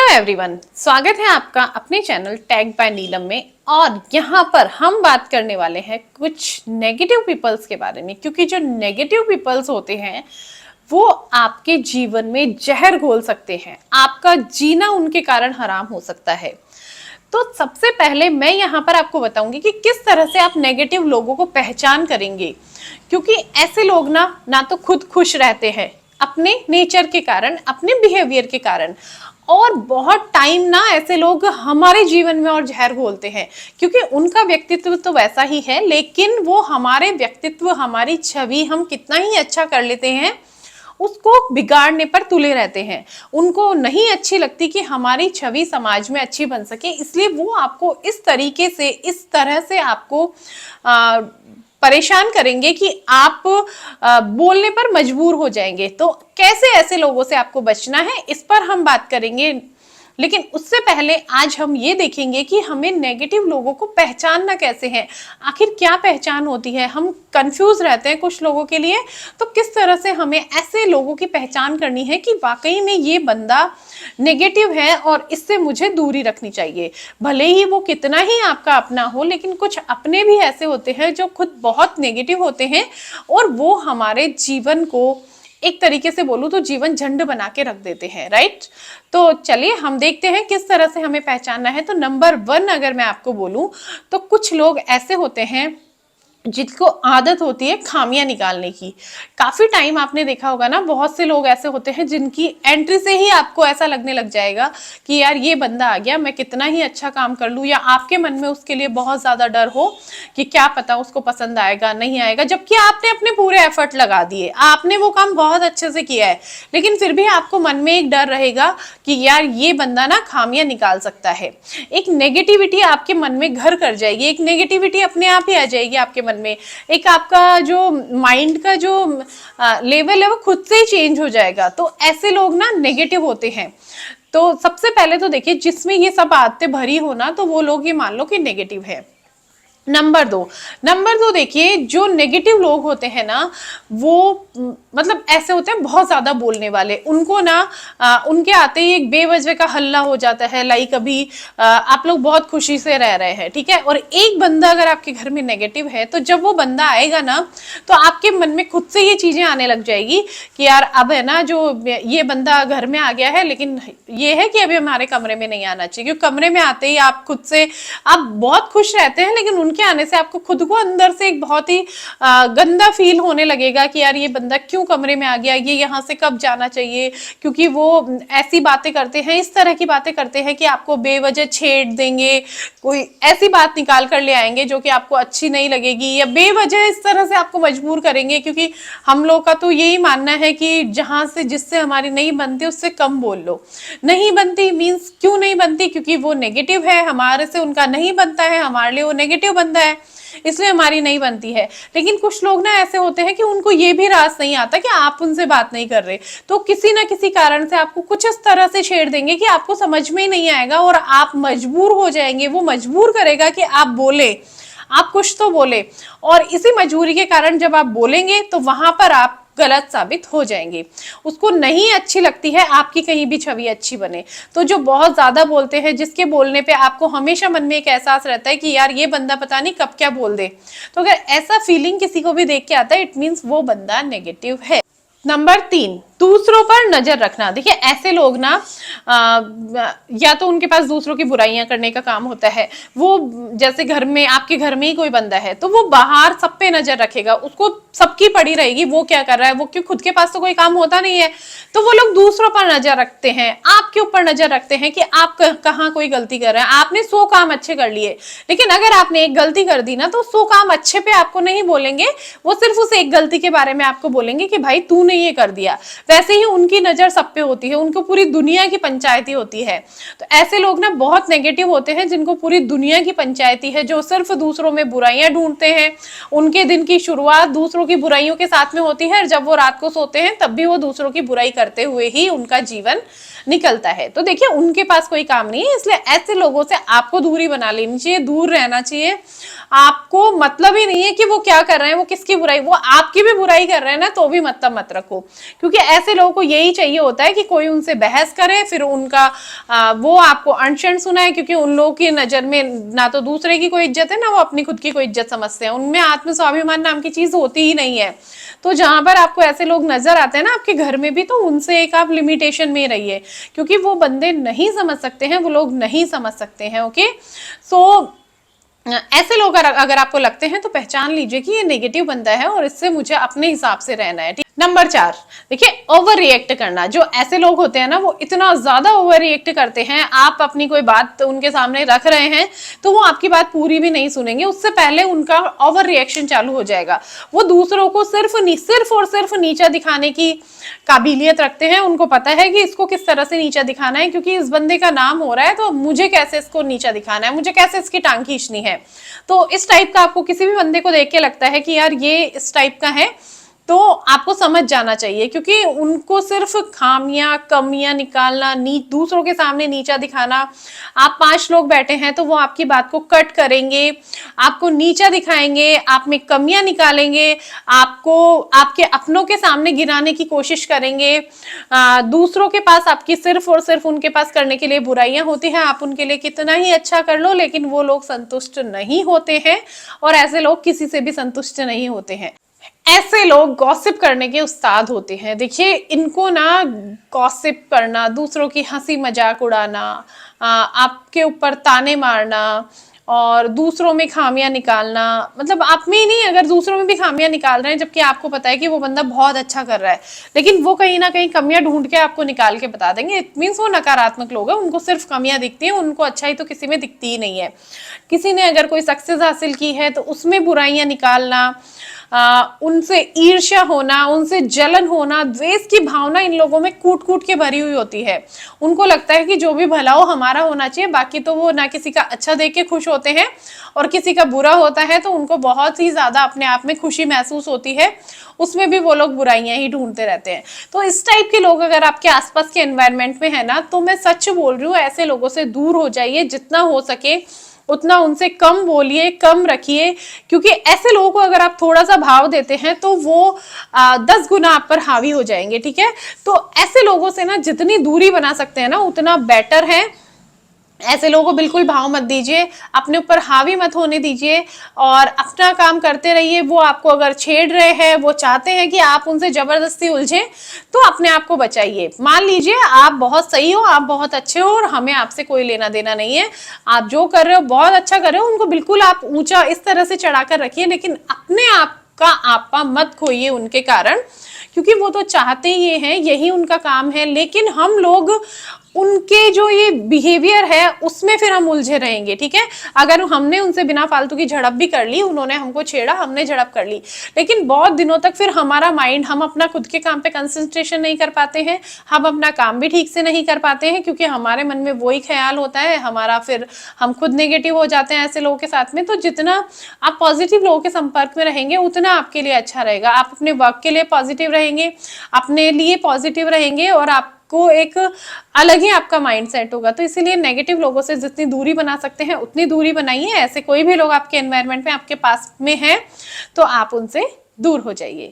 Everyone, स्वागत है आपका अपने चैनल टैग बाय नीलम में। और यहाँ पर हम बात करने वाले हैं कुछ नेगेटिव पीपल्स के बारे में, क्योंकि जो नेगेटिव पीपल्स होते हैं वो आपके जीवन में जहर घोल सकते हैं। आपका जीना उनके कारण हराम हो सकता है। तो सबसे पहले मैं यहाँ पर आपको बताऊंगी कि किस तरह से आप नेगेटिव लोगों को पहचान करेंगे, क्योंकि ऐसे लोग ना तो खुद खुश रहते हैं अपने नेचर के कारण, अपने बिहेवियर के कारण, और बहुत टाइम ना ऐसे लोग हमारे जीवन में और जहर घोलते हैं, क्योंकि उनका व्यक्तित्व तो वैसा ही है, लेकिन वो हमारे व्यक्तित्व, हमारी छवि हम कितना ही अच्छा कर लेते हैं उसको बिगाड़ने पर तुले रहते हैं। उनको नहीं अच्छी लगती कि हमारी छवि समाज में अच्छी बन सके, इसलिए वो आपको इस तरीके से, इस तरह से आपको परेशान करेंगे कि आप बोलने पर मजबूर हो जाएंगे। तो कैसे ऐसे लोगों से आपको बचना है, इस पर हम बात करेंगे। लेकिन उससे पहले आज हम ये देखेंगे कि हमें नेगेटिव लोगों को पहचानना कैसे है। आखिर क्या पहचान होती है, हम कंफ्यूज रहते हैं कुछ लोगों के लिए। तो किस तरह से हमें ऐसे लोगों की पहचान करनी है कि वाकई में ये बंदा नेगेटिव है और इससे मुझे दूरी रखनी चाहिए। भले ही वो कितना ही आपका अपना हो, लेकिन कुछ अपने भी ऐसे होते हैं जो खुद बहुत नेगेटिव होते हैं और वो हमारे जीवन को, एक तरीके से बोलूं तो, जीवन झंड बना के रख देते हैं। राइट, तो चलिए हम देखते हैं किस तरह से हमें पहचानना है। तो नंबर 1 अगर मैं आपको बोलूं तो कुछ लोग ऐसे होते हैं जिनको आदत होती है खामियां निकालने की। काफी टाइम आपने देखा होगा ना, बहुत से लोग ऐसे होते हैं जिनकी एंट्री से ही आपको ऐसा लगने लग जाएगा कि यार ये बंदा आ गया, मैं कितना ही अच्छा काम कर लूं, या आपके मन में उसके लिए बहुत ज्यादा डर हो कि क्या पता उसको पसंद आएगा नहीं आएगा, जबकि आपने अपने पूरे एफर्ट लगा दिए, आपने वो काम बहुत अच्छे से किया है, लेकिन फिर भी आपको मन में एक डर रहेगा कि यार ये बंदा ना खामियां निकाल सकता है। एक नेगेटिविटी आपके मन में घर कर जाएगी, एक नेगेटिविटी अपने आप ही आ जाएगी आपके मन में। एक आपका जो माइंड का जो लेवल है वो खुद से ही चेंज हो जाएगा। तो ऐसे लोग ना नेगेटिव होते हैं। तो सबसे पहले तो देखिए, जिसमें ये सब आदतें भरी हो ना, तो वो लोग ये मान लो कि नेगेटिव है। नंबर दो देखिए, जो नेगेटिव लोग होते हैं ना, वो मतलब ऐसे होते हैं बहुत ज्यादा बोलने वाले। उनको ना उनके आते ही एक बेवजह का हल्ला हो जाता है। लाइक अभी आप लोग बहुत खुशी से रह रहे हैं, ठीक है, और एक बंदा अगर आपके घर में नेगेटिव है, तो जब वो बंदा आएगा ना, तो आपके मन में खुद से ये चीजें आने लग जाएगी कि यार अब है ना, जो ये बंदा घर में आ गया है, लेकिन ये है कि अभी हमारे कमरे में नहीं आना चाहिए, क्योंकि कमरे में आते ही आप खुद से, आप बहुत खुश रहते हैं, लेकिन उनके आने से आपको खुद को अंदर से एक बहुत ही गंदा फील होने लगेगा कि यार ये बंदा क्यों कमरे में आ गया, ये यहाँ से कब जाना चाहिए, क्योंकि वो ऐसी बातें करते हैं, इस तरह की बातें करते हैं कि आपको बेवजह छेड़ देंगे, कोई ऐसी बात निकाल कर ले आएंगे जो कि आपको अच्छी नहीं लगेगी, या बेवजह इस तरह से आपको मजबूर करेंगे। क्योंकि हम लोग का तो यही मानना है कि जहां से, जिससे हमारी नहीं बनती उससे कम बोल लो। नहीं बनती मीन्स क्यों नहीं बनती, क्योंकि वो नेगेटिव है, हमारे से उनका नहीं बनता है, हमारे लिए वो नेगेटिव बंदा है, इसलिए हमारी नहीं बनती है। लेकिन कुछ लोग ना ऐसे होते हैं कि उनको ये भी रास नहीं आता कि आप उनसे बात नहीं कर रहे, तो किसी ना किसी कारण से आपको कुछ इस तरह से छेड़ देंगे कि आपको समझ में ही नहीं आएगा और आप मजबूर हो जाएंगे। वो मजबूर करेगा कि आप बोले, आप कुछ तो बोले, और इसी मजबूरी के कारण जब आप बोलेंगे तो वहां पर आप गलत साबित हो जाएंगे। उसको नहीं अच्छी लगती है आपकी कहीं भी छवि अच्छी बने। तो जो बहुत ज्यादा बोलते हैं, जिसके बोलने पे आपको हमेशा मन में एक एहसास रहता है कि यार ये बंदा पता नहीं कब क्या बोल दे, तो अगर ऐसा फीलिंग किसी को भी देख के आता है, इट मीन्स वो बंदा नेगेटिव है। नंबर 3, दूसरों पर नजर रखना। देखिए ऐसे लोग ना या तो उनके पास दूसरों की बुराइयां करने का काम होता है। वो जैसे घर में, आपके घर में ही कोई बंदा है, तो वो बाहर सब पे नजर रखेगा, उसको सबकी पड़ी रहेगी वो क्या कर रहा है, वो क्यों, खुद के पास तो कोई काम होता नहीं है। तो वो लोग दूसरों पर नजर रखते हैं, आपके ऊपर नजर रखते हैं कि आप कहाँ कोई गलती कर रहे हैं। आपने 100 काम अच्छे कर लिए, लेकिन अगर आपने एक गलती कर दी ना, तो 100 काम अच्छे पे आपको नहीं बोलेंगे, वो सिर्फ उस एक गलती के बारे में आपको बोलेंगे कि भाई तूने ये कर दिया। वैसे ही उनकी नजर सब पे होती है, उनको पूरी दुनिया की पंचायती होती है। तो ऐसे लोग ना बहुत नेगेटिव होते हैं, जिनको पूरी दुनिया की पंचायती है, जो सिर्फ दूसरों में बुराइयां ढूंढते हैं। उनके दिन की शुरुआत दूसरों की बुराइयों के साथ में होती है, और जब वो रात को सोते हैं तब भी वो दूसरों की बुराई करते हुए ही उनका जीवन निकलता है। तो देखिए उनके पास कोई काम नहीं है, इसलिए ऐसे लोगों से आपको दूरी बना लेनी चाहिए, दूर रहना चाहिए। आपको मतलब ही नहीं है कि वो क्या कर रहे हैं, वो किसकी बुराई, वो आपकी भी बुराई कर रहे हैं ना, तो भी मतलब मत रखो, क्योंकि ऐसे लोगों को यही चाहिए होता है कि कोई उनसे बहस करे, फिर उनका वो आपको अनशन सुनाए, क्योंकि उन लोगों की नजर में ना तो दूसरे की कोई इज्जत है, ना वो अपनी खुद की कोई इज्जत समझते हैं, उनमें आत्म स्वाभिमान नाम की चीज होती ही नहीं है। तो जहां पर आपको ऐसे लोग नजर आते हैं ना आपके घर में भी, तो उनसे एक आप लिमिटेशन में रहिए, क्योंकि वो बंदे नहीं समझ सकते हैं, वो लोग नहीं समझ सकते हैं। ओके, सो ऐसे लोग अगर आपको लगते हैं तो पहचान लीजिए कि ये नेगेटिव बंदा है और इससे मुझे अपने हिसाब से रहना है। नंबर 4, देखिए ओवर रिएक्ट करना। जो ऐसे लोग होते हैं ना वो इतना ज्यादा ओवर रिएक्ट करते हैं, आप अपनी कोई बात उनके सामने रख रहे हैं तो वो आपकी बात पूरी भी नहीं सुनेंगे, उससे पहले उनका ओवर रिएक्शन चालू हो जाएगा। वो दूसरों को सिर्फ और सिर्फ नीचा दिखाने की काबिलियत रखते हैं, उनको पता है कि इसको किस तरह से नीचा दिखाना है, क्योंकि इस बंदे का नाम हो रहा है तो मुझे कैसे इसको नीचा दिखाना है, मुझे कैसे इसकी टांग खींचनी है। तो इस टाइप का आपको किसी भी बंदे को देख के लगता है कि यार ये इस टाइप का है, तो आपको समझ जाना चाहिए, क्योंकि उनको सिर्फ खामियां कमियां निकालना, दूसरों के सामने नीचा दिखाना। आप 5 लोग बैठे हैं तो वो आपकी बात को कट करेंगे, आपको नीचा दिखाएंगे, आप में कमियां निकालेंगे, आपको आपके अपनों के सामने गिराने की कोशिश करेंगे। दूसरों के पास आपकी सिर्फ और सिर्फ उनके पास करने के लिए बुराइयां होती हैं, आप उनके लिए कितना ही अच्छा कर लो, लेकिन वो लोग संतुष्ट नहीं होते हैं, और ऐसे लोग किसी से भी संतुष्ट नहीं होते हैं। ऐसे लोग गॉसिप करने के उस्ताद होते हैं। देखिए इनको ना गॉसिप करना, दूसरों की हंसी मजाक उड़ाना, आपके ऊपर ताने मारना और दूसरों में खामियां निकालना, मतलब आप में ही नहीं, अगर दूसरों में भी खामियां निकाल रहे हैं जबकि आपको पता है कि वो बंदा बहुत अच्छा कर रहा है, लेकिन वो कहीं ना कहीं कमियां ढूंढ के आपको निकाल के बता देंगे। इट मीन्स वो नकारात्मक लोग हैं, उनको सिर्फ कमियां दिखती हैं, उनको अच्छाई तो किसी में दिखती ही नहीं है। किसी ने अगर कोई सक्सेस हासिल की है तो उसमें बुराइयां निकालना, उनसे ईर्ष्या होना, उनसे जलन होना, द्वेष की भावना इन लोगों में कूट कूट के भरी हुई होती है। उनको लगता है कि जो भी भला हो हमारा होना चाहिए, बाकी तो वो ना किसी का अच्छा देख के खुश होते हैं, और किसी का बुरा होता है तो उनको बहुत ही ज्यादा अपने आप में खुशी महसूस होती है, उसमें भी वो लोग बुराइयां ही ढूंढते रहते हैं। तो इस टाइप के लोग अगर आपके आसपास के एनवायरनमेंट में है ना, तो मैं सच बोल रही हूँ, ऐसे लोगों से दूर हो जाइए, जितना हो सके उतना उनसे कम बोलिए, कम रखिए, क्योंकि ऐसे लोगों को अगर आप थोड़ा सा भाव देते हैं तो वो 10 गुना आप पर हावी हो जाएंगे। ठीक है, तो ऐसे लोगों से ना जितनी दूरी बना सकते हैं ना उतना बेटर है। ऐसे लोगों को बिल्कुल भाव मत दीजिए, अपने ऊपर हावी मत होने दीजिए, और अपना काम करते रहिए। वो आपको अगर छेड़ रहे हैं, वो चाहते हैं कि आप उनसे जबरदस्ती उलझे, तो अपने आप को बचाइए। मान लीजिए आप बहुत सही हो, आप बहुत अच्छे हो, और हमें आपसे कोई लेना देना नहीं है, आप जो कर रहे हो बहुत अच्छा कर रहे हो, उनको बिल्कुल आप ऊंचा इस तरह से चढ़ाकर रखिए, लेकिन अपने आप का आपा मत खोइए उनके कारण, क्योंकि वो तो चाहते ही हैं, यही उनका काम है। लेकिन हम लोग उनके जो ये बिहेवियर है उसमें फिर हम उलझे रहेंगे। ठीक है, अगर हमने उनसे बिना फालतू की झड़प भी कर ली, उन्होंने हमको छेड़ा, हमने झड़प कर ली, लेकिन बहुत दिनों तक फिर हमारा माइंड, हम अपना खुद के काम पे कंसंट्रेशन नहीं कर पाते हैं, हम अपना काम भी ठीक से नहीं कर पाते हैं, क्योंकि हमारे मन में वही ख्याल होता है हमारा, फिर हम खुद नेगेटिव हो जाते हैं ऐसे लोगों के साथ में। तो जितना आप पॉजिटिव लोगों के संपर्क में रहेंगे उतना आपके लिए अच्छा रहेगा। आप अपने वर्क के लिए पॉजिटिव रहेंगे, अपने लिए पॉजिटिव रहेंगे, और आप को एक अलग ही आपका माइंडसेट होगा। तो इसीलिए नेगेटिव लोगों से जितनी दूरी बना सकते हैं उतनी दूरी बनाइए। ऐसे कोई भी लोग आपके एनवायरनमेंट में आपके पास में है तो आप उनसे दूर हो जाइए।